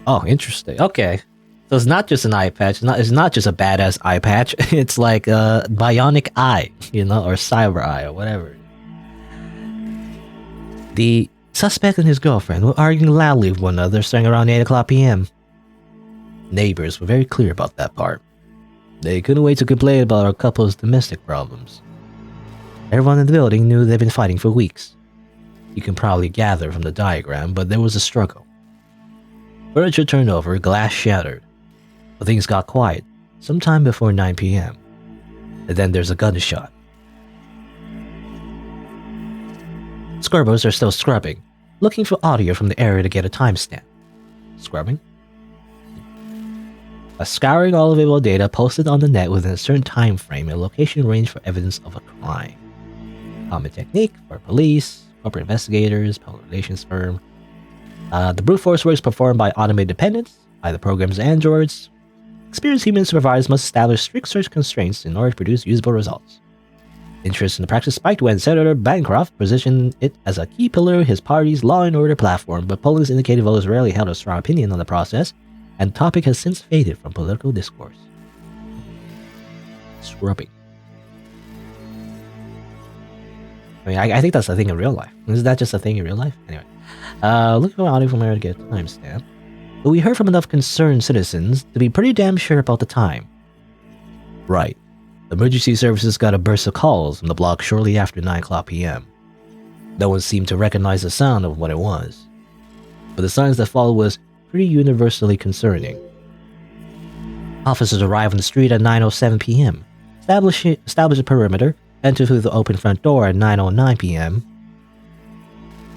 Oh, interesting. Okay. So it's not just an eye patch. It's not just a badass eye patch. It's like a bionic eye, you know, or cyber eye, or whatever. The suspect and his girlfriend were arguing loudly with one another starting around 8 o'clock p.m. Neighbors were very clear about that part. They couldn't wait to complain about our couple's domestic problems. Everyone in the building knew they'd been fighting for weeks. You can probably gather from the diagram, but there was a struggle. Furniture turned over, glass shattered. But things got quiet, sometime before 9 p.m. And then there's a gunshot. Scrubbers are still scrubbing, looking for audio from the area to get a timestamp. Scrubbing? Scouring all available data posted on the net within a certain time frame and location range for evidence of a crime. Common technique for police, corporate investigators, public relations firm. The brute force work is performed by automated dependents, either programs or androids. Experienced human supervisors must establish strict search constraints in order to produce usable results. Interest in the practice spiked when Senator Bancroft positioned it as a key pillar of his party's law and order platform, but polls indicated voters rarely held a strong opinion on the process, and the topic has since faded from political discourse. Scrubbing. I mean, I think that's a thing in real life. Is that just a thing in real life? Anyway. Looking for audio from where to get a timestamp. But we heard from enough concerned citizens to be pretty damn sure about the time. Right. Emergency services got a burst of calls from the block shortly after 9 o'clock p.m. No one seemed to recognize the sound of what it was. But the silence that followed was pretty universally concerning. Officers arrived on the street at 9:07 p.m., establish a perimeter, enter through the open front door at 9:09 p.m.,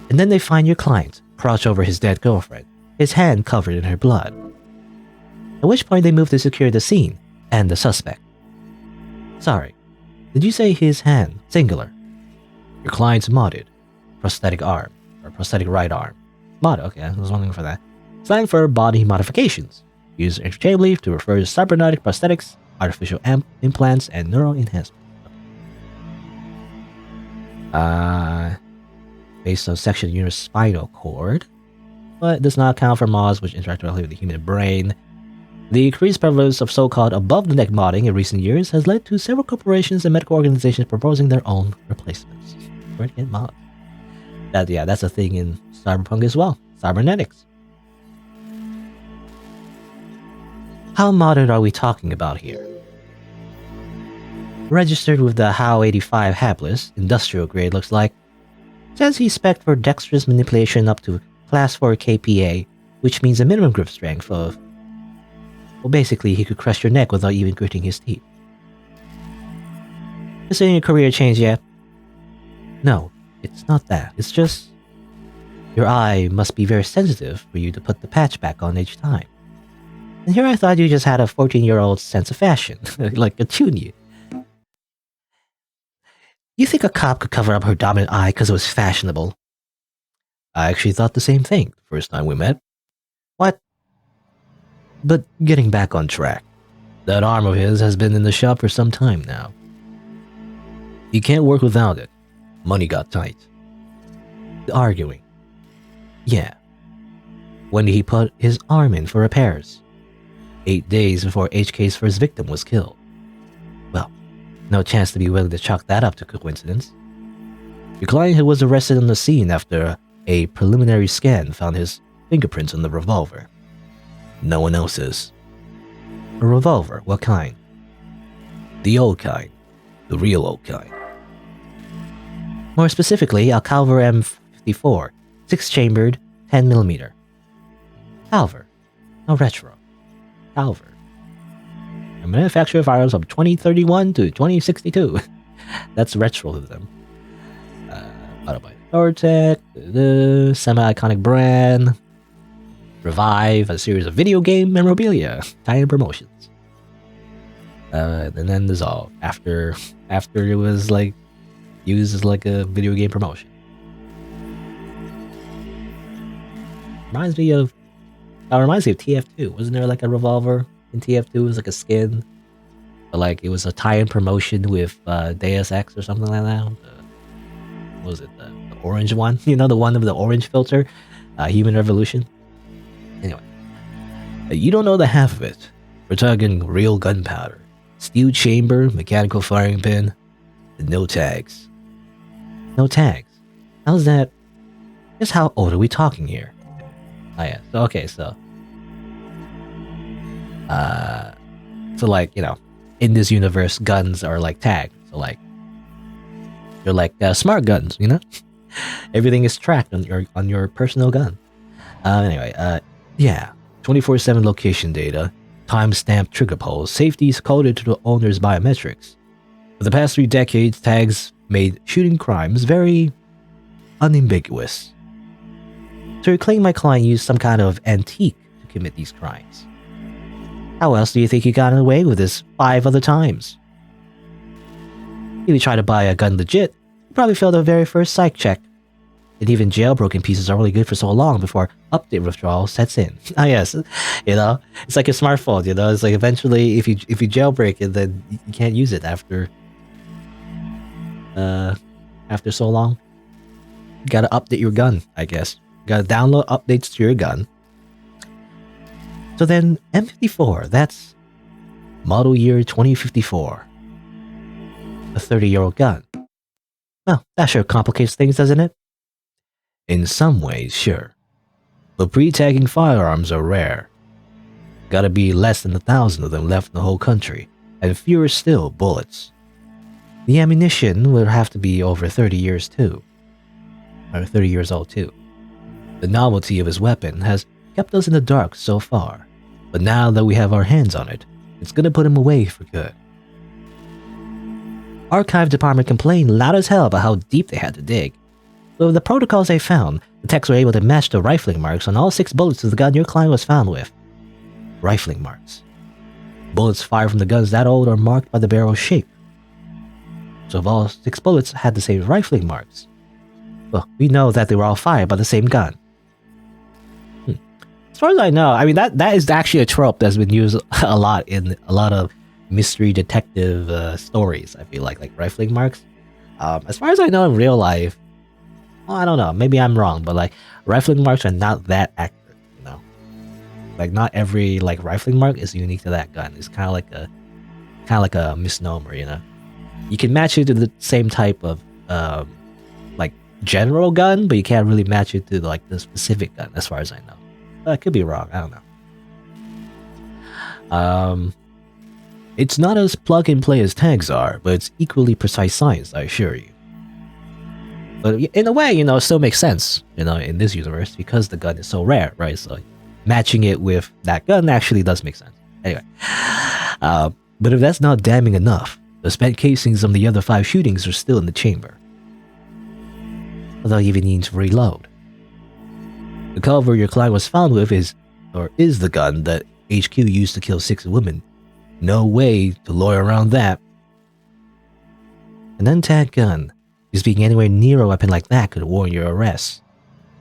and then they find your client crouched over his dead girlfriend, his hand covered in her blood. At which point they move to secure the scene and the suspect. Sorry, did you say his hand, singular? Your client's modded, prosthetic arm, or prosthetic right arm. Mod, okay, I was wondering for that. Slang for body modifications, used interchangeably to refer to cybernetic prosthetics, artificial implants, and neural enhancements. Based on section of your spinal cord, but does not account for mods which interact directly with the human brain. The increased prevalence of so-called above-the-neck modding in recent years has led to several corporations and medical organizations proposing their own replacements. Where to get mods? That's a thing in Cyberpunk as well. Cybernetics. How modded are we talking about here? Registered with the HAL 85 hapless, industrial grade looks like. Says he's spec'd for dexterous manipulation up to Class 4 KPA, which means a minimum grip strength of... Well, basically, he could crush your neck without even gritting his teeth. Is any career change yet? No, it's not that. It's just... Your eye must be very sensitive for you to put the patch back on each time. And here I thought you just had a 14-year-old sense of fashion, like a tune you. You think a cop could cover up her dominant eye because it was fashionable? I actually thought the same thing the first time we met. What? But getting back on track, that arm of his has been in the shop for some time now. He can't work without it. Money got tight. Arguing. Yeah. When did he put his arm in for repairs? 8 days before HK's first victim was killed. Well, no chance to be willing to chalk that up to coincidence. Your client was arrested on the scene after a preliminary scan found his fingerprints on the revolver. No one else's. A revolver? What kind? The old kind. The real old kind. More specifically, a Calver M54, 6-chambered, 10mm. Calver. No retro. Calver. A manufacturer of firearms from 2031 to 2062. That's retro to them. Autobody Tortec, the semi-iconic brand. Revive a series of video game memorabilia, tie-in promotions. And then dissolve after it was like used as like a video game promotion. Reminds me of TF2. Wasn't there like a revolver in TF2? It was like a skin, but like it was a tie-in promotion with Deus Ex or something like that. What was it? The orange one? You know, the one with the orange filter? Human Revolution. Anyway, you don't know the half of it. We're talking real gunpowder, steel chamber, mechanical firing pin, and no tags. No tags? How's that? Just how old are we talking here? Oh yeah, so like, you know, in this universe, guns are like tagged. So like, They're like smart guns, you know? Everything is tracked on your personal gun. Yeah. 24/7 location data, time-stamped trigger pulls, safety is coded to the owner's biometrics. For the past 3 decades, tags made shooting crimes very unambiguous. So you claim my client used some kind of antique to commit these crimes. How else do you think he got away with this 5 other times? If you try to buy a gun legit, you probably failed the very first psych check. And even jailbroken pieces are only good for so long before update withdrawal sets in. Ah yes, you know, it's like a smartphone, you know, it's like eventually if you jailbreak it, then you can't use it after so long. You gotta update your gun, I guess. You gotta download updates to your gun. So then M54, that's model year 2054. A 30-year-old gun. Well, that sure complicates things, doesn't it? In some ways, sure. But pre-tagging firearms are rare. Gotta be less than 1,000 of them left in the whole country, and fewer still bullets. The ammunition would have to be over 30 years too. Or 30 years old too. The novelty of his weapon has kept us in the dark so far, but now that we have our hands on it, it's gonna put him away for good. Archive department complained loud as hell about how deep they had to dig. But with the protocols they found, the techs were able to match the rifling marks on all 6 bullets of the gun your client was found with. Rifling marks. Bullets fired from the guns that old are marked by the barrel shape. So if all 6 bullets had the same rifling marks, well, we know that they were all fired by the same gun. As far as I know, I mean that is actually a trope that's been used a lot in a lot of mystery detective stories. I feel like rifling marks. As far as I know in real life, well, I don't know. Maybe I'm wrong, but like rifling marks are not that accurate. You know, like not every like rifling mark is unique to that gun. It's kind of like a misnomer. You know, you can match it to the same type of like general gun, but you can't really match it to like the specific gun. As far as I know, but I could be wrong. I don't know. It's not as plug and play as tags are, but it's equally precise science, I assure you. But in a way, you know, it still makes sense, you know, in this universe because the gun is so rare, right? So matching it with that gun actually does make sense. Anyway, but if that's not damning enough, the spent casings from the other 5 shootings are still in the chamber. Although you even need to reload. The cover your client was found with is the gun that HQ used to kill 6 women. No way to lawyer around that. An untagged gun, just being anywhere near a weapon like that could warrant your arrest.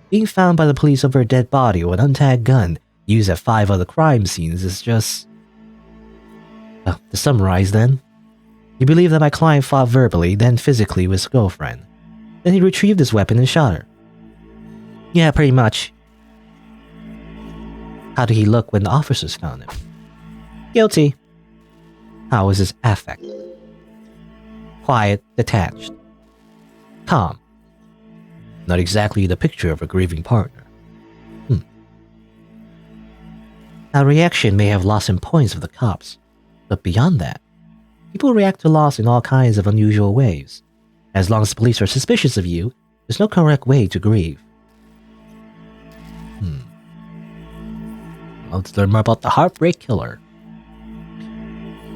Being found by the police over a dead body or an untagged gun used at 5 other crime scenes is just... Well, to summarize then, you believe that my client fought verbally, then physically with his girlfriend. Then he retrieved his weapon and shot her. Yeah, pretty much. How did he look when the officers found him? Guilty. How was his affect? Quiet, detached. Calm. Not exactly the picture of a grieving partner. Now, reaction may have lost some points with the cops, but beyond that, people react to loss in all kinds of unusual ways. As long as the police are suspicious of you, there's no correct way to grieve. Let's learn more about the Heartbreak Killer.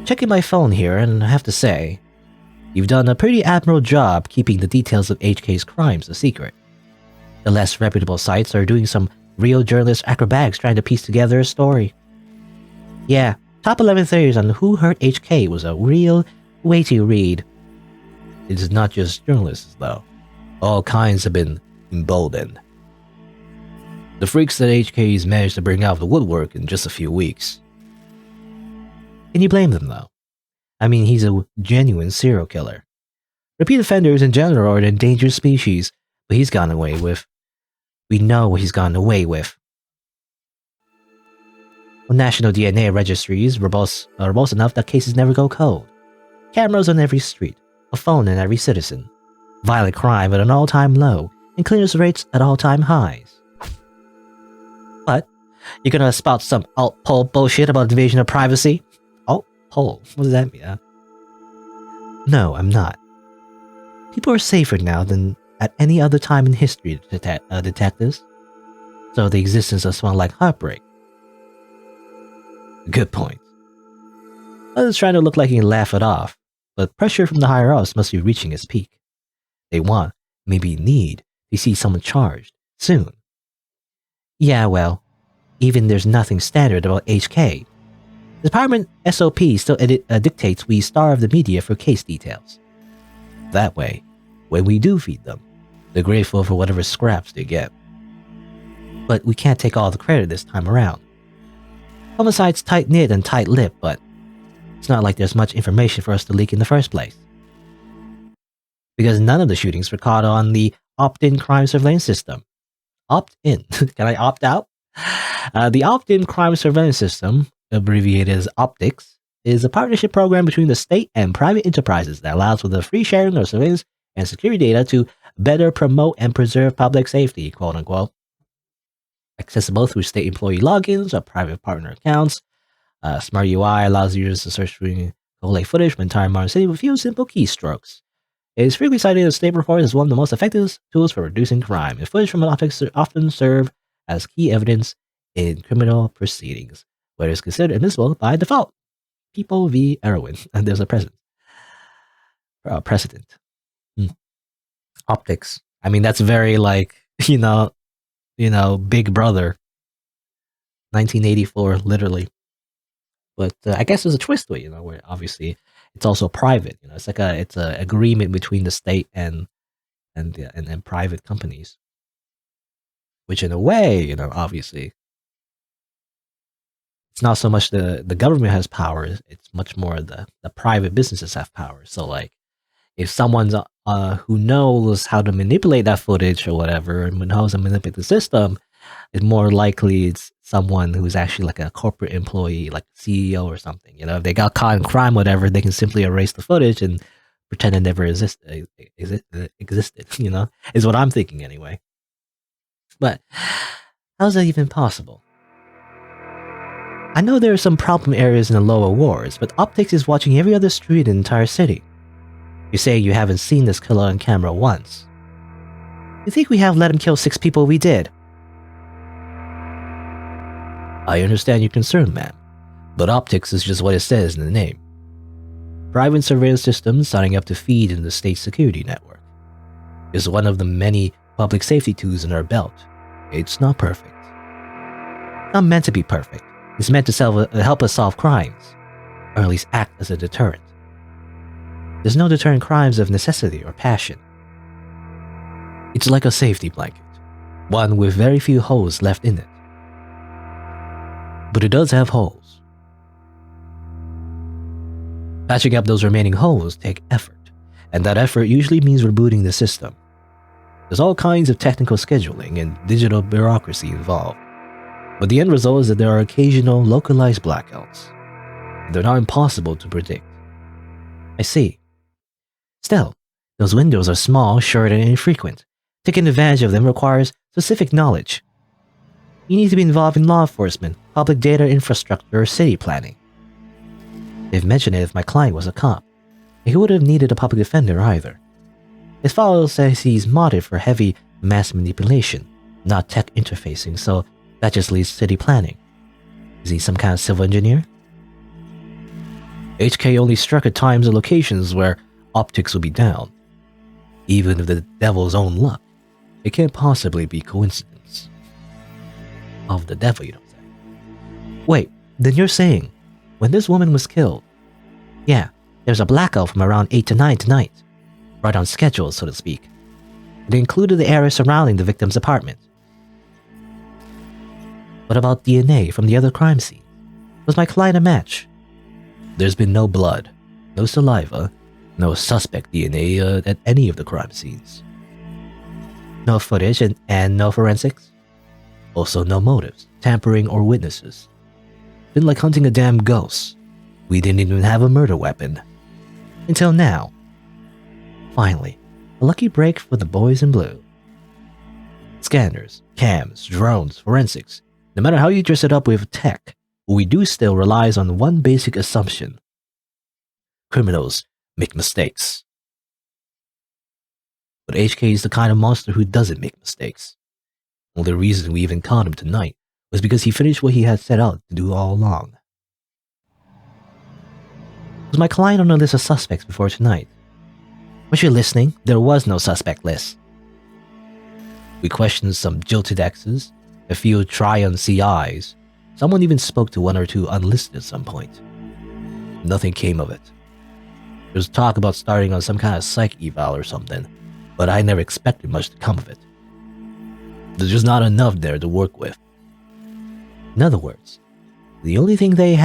Checking my phone here, and I have to say, you've done a pretty admirable job keeping the details of HK's crimes a secret. The less reputable sites are doing some real journalist acrobatics trying to piece together a story. Yeah, top 11 theories on who hurt HK was a real weighty read. It is not just journalists, though. All kinds have been emboldened. The freaks that HK's managed to bring out of the woodwork in just a few weeks. Can you blame them, though? I mean, he's a genuine serial killer. Repeat offenders in general are an endangered species, but he's gotten away with. We know what he's gotten away with. Well, national DNA registries are robust enough that cases never go cold. Cameras on every street, a phone in every citizen. Violent crime at an all-time low, and clearance rates at all-time highs. What? You're gonna spout some alt-pol bullshit about invasion of privacy? Alt-pol? What does that mean? No, I'm not. People are safer now than at any other time in history, detectives. So the existence of someone like Heartbreak. Good point. I was trying to look like he can laugh it off, but pressure from the higher-ups must be reaching its peak. They want, maybe need, to see someone charged, soon. Yeah, well, even there's nothing standard about HK. The department SOP still dictates we starve the media for case details. That way, when we do feed them, they're grateful for whatever scraps they get. But we can't take all the credit this time around. Homicide's tight-knit and tight-lipped, but it's not like there's much information for us to leak in the first place. Because none of the shootings were caught on the opt-in crime surveillance system. Opt-in? Can I opt out? The opt-in crime surveillance system, abbreviated as OPTICS, is a partnership program between the state and private enterprises that allows for the free sharing of surveillance and security data to better promote and preserve public safety, quote-unquote. Accessible through state employee logins or private partner accounts. Smart UI allows users to search for collate footage from entire modern city with a few simple keystrokes. It is frequently cited as state reports as one of the most effective tools for reducing crime, and footage from OPTICS often serve as key evidence in criminal proceedings, where it is considered admissible by default. People v. Erwin, and there's a precedent. OPTICS. I mean, that's very like, Big Brother. 1984, literally. But I guess there's a twist to it, where obviously it's also private. It's like it's an agreement between the state and private companies. Which in a way, obviously, it's not so much the government has power, it's much more the private businesses have power. So like, if someone's who knows how to manipulate that footage or whatever, and knows how to manipulate the system, it's more likely it's someone who's actually like a corporate employee, like CEO or something. If they got caught in crime, whatever, they can simply erase the footage and pretend it never existed. Is what I'm thinking anyway. But how's that even possible? I know there are some problem areas in the lower wards, but OPTICS is watching every other street in the entire city. You say you haven't seen this killer on camera once. You think we have let him kill 6 people? We did. I understand your concern, ma'am, but OPTICS is just what it says in the name. Private surveillance systems signing up to feed into the state security network. It's one of the many public safety tools in our belt. It's not perfect. Not meant to be perfect. It's meant to help us solve crimes, or at least act as a deterrent. There's no deterrent crimes of necessity or passion. It's like a safety blanket, one with very few holes left in it. But it does have holes. Patching up those remaining holes take effort, and that effort usually means rebooting the system. There's all kinds of technical scheduling and digital bureaucracy involved, but the end result is that there are occasional localized blackouts. They're not impossible to predict. I see. Still, those windows are small, short, and infrequent. Taking advantage of them requires specific knowledge. You need to be involved in law enforcement, public data infrastructure, or city planning. They've mentioned it if my client was a cop. He would have needed a public defender either. His file says he's modded for heavy mass manipulation, not tech interfacing, so that just leaves city planning. Is he some kind of civil engineer? HK only struck at times and locations where OPTICS will be down. Even with the devil's own luck, it can't possibly be coincidence. Of the devil, you don't say. Wait, then you're saying, when this woman was killed, yeah, there's a blackout from around 8 to 9 tonight. Right on schedule, so to speak. It included the area surrounding the victim's apartment. What about DNA from the other crime scene? Was my client a match? There's been no blood, no saliva, no suspect DNA at any of the crime scenes. No footage and no forensics? Also no motives, tampering, or witnesses. Been like hunting a damn ghost. We didn't even have a murder weapon. Until now. Finally, a lucky break for the boys in blue. Scanners, cams, drones, forensics. No matter how you dress it up with tech, what we do still relies on one basic assumption. Criminals make mistakes. But HK is the kind of monster who doesn't make mistakes. The only reason we even caught him tonight was because he finished what he had set out to do all along. Was my client on a list of suspects before tonight? Was you listening? There was no suspect list. We questioned some jilted exes, a few Tryon CIs. Someone even spoke to one or two unlisted at some point. Nothing came of it. There was talk about starting on some kind of psych eval or something, but I never expected much to come of it. There's just not enough there to work with. In other words, the only thing they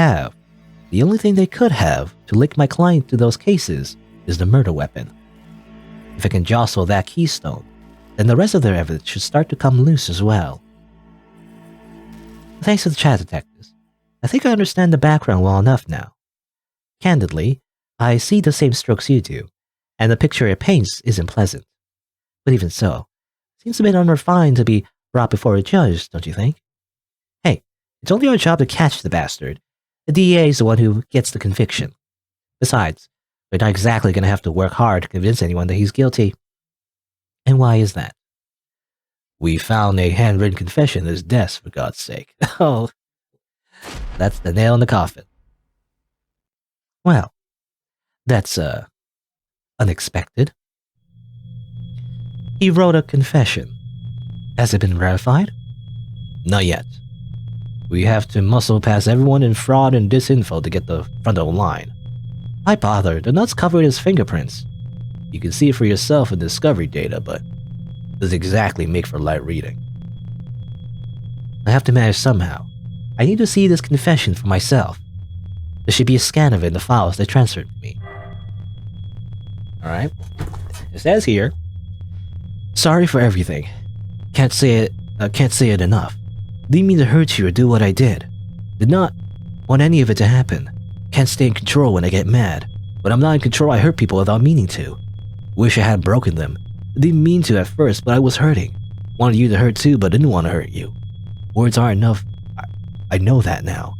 could have to link my client to those cases is the murder weapon. If I can jostle that keystone, then the rest of their evidence should start to come loose as well. Thanks to the chat detectives, I think I understand the background well enough now. Candidly, I see the same strokes you do, and the picture it paints isn't pleasant. But even so, it seems a bit unrefined to be brought before a judge, don't you think? Hey, it's only our job to catch the bastard. The DA is the one who gets the conviction. Besides, we're not exactly going to have to work hard to convince anyone that he's guilty. And why is that? We found a handwritten confession at his desk, for God's sake. Oh, that's the nail in the coffin. Well, that's, unexpected. He wrote a confession. Has it been verified? Not yet. We have to muscle past everyone in fraud and disinfo to get the front of the line. Why bother? The nuts covered his fingerprints. You can see it for yourself in discovery data, but it doesn't exactly make for light reading. I have to manage somehow. I need to see this confession for myself. There should be a scan of it in the files they transferred to me. Alright. It says here, sorry for everything. Can't say it enough. Didn't mean to hurt you or do what I did. Did not want any of it to happen. Can't stay in control when I get mad. When I'm not in control, I hurt people without meaning to. Wish I hadn't broken them. Didn't mean to at first, but I was hurting. Wanted you to hurt too, but didn't want to hurt you. Words aren't enough. I know that now.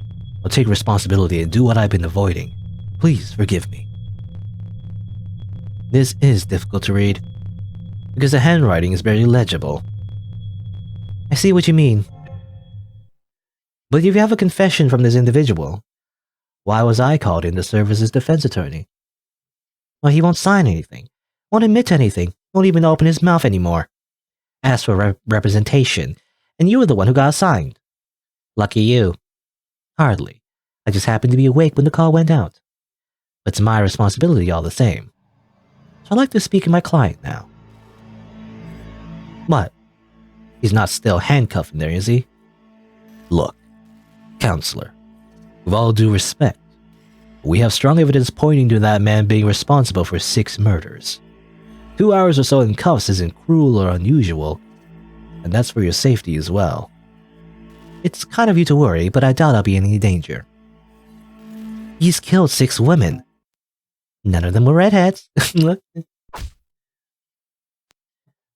I'll take responsibility and do what I've been avoiding. Please forgive me. This is difficult to read, because the handwriting is barely legible. I see what you mean. But if you have a confession from this individual, why was I called in to serve as his defense attorney? Well, he won't sign anything, won't admit to anything, won't even open his mouth anymore. Asked for representation, and you were the one who got assigned. Lucky you. Hardly. I just happened to be awake when the call went out. But it's my responsibility all the same. So I'd like to speak to my client now. What? He's not still handcuffed in there, is he? Look, counselor, with all due respect, we have strong evidence pointing to that man being responsible for 6 murders. 2 hours or so in cuffs isn't cruel or unusual, and that's for your safety as well. It's kind of you to worry, but I doubt I'll be in any danger. He's killed 6 women. None of them were redheads.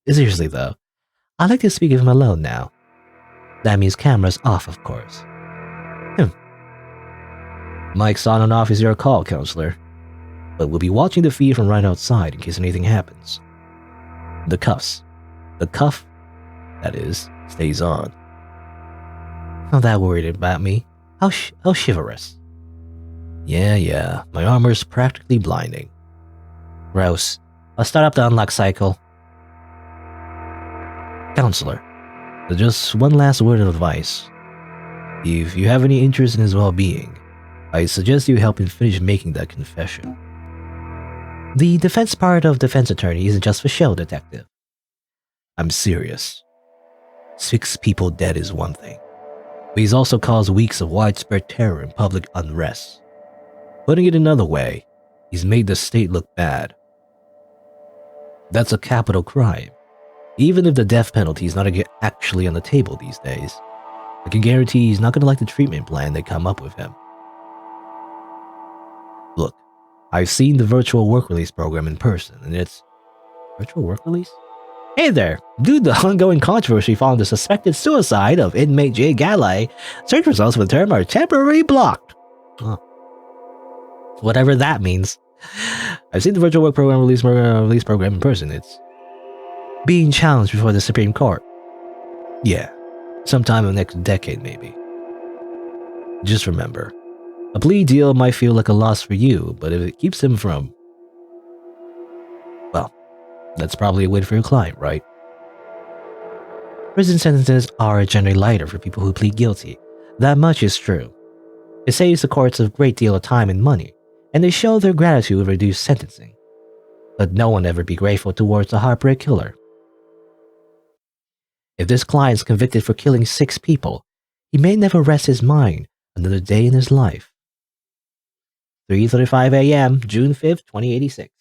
Seriously though, I'd like to speak of him alone now. That means cameras off, of course. Mic's on and off is your call, counselor. But we'll be watching the feed from right outside in case anything happens. The cuffs. The cuff, that is, stays on. Not that worried about me. How chivalrous. Yeah, my armor's practically blinding. Gross. I'll start up the unlock cycle. Counselor, just one last word of advice. If you have any interest in his well-being, I suggest you help him finish making that confession. The defense part of defense attorney isn't just for show, detective. I'm serious. 6 people dead is one thing, but he's also caused weeks of widespread terror and public unrest. Putting it another way, he's made the state look bad. That's a capital crime. Even if the death penalty is not actually on the table these days, I can guarantee he's not going to like the treatment plan they come up with him. Look, I've seen the virtual work release program in person, and it's... Virtual work release? Hey there! Due to the ongoing controversy following the suspected suicide of inmate Jay Galay, search results for the term are temporarily blocked. Huh. Whatever that means. I've seen the virtual work program release program in person. It's being challenged before the Supreme Court. Yeah, sometime in the next decade maybe. Just remember, a plea deal might feel like a loss for you, but if it keeps him from... well, that's probably a win for your client, right? Prison sentences are generally lighter for people who plead guilty. That much is true. It saves the courts a great deal of time and money, and they show their gratitude with reduced sentencing. Let no one ever be grateful towards a heartbreak killer. If this client is convicted for killing 6 people, he may never rest his mind another day in his life. 3:35 a.m., June 5th, 2086.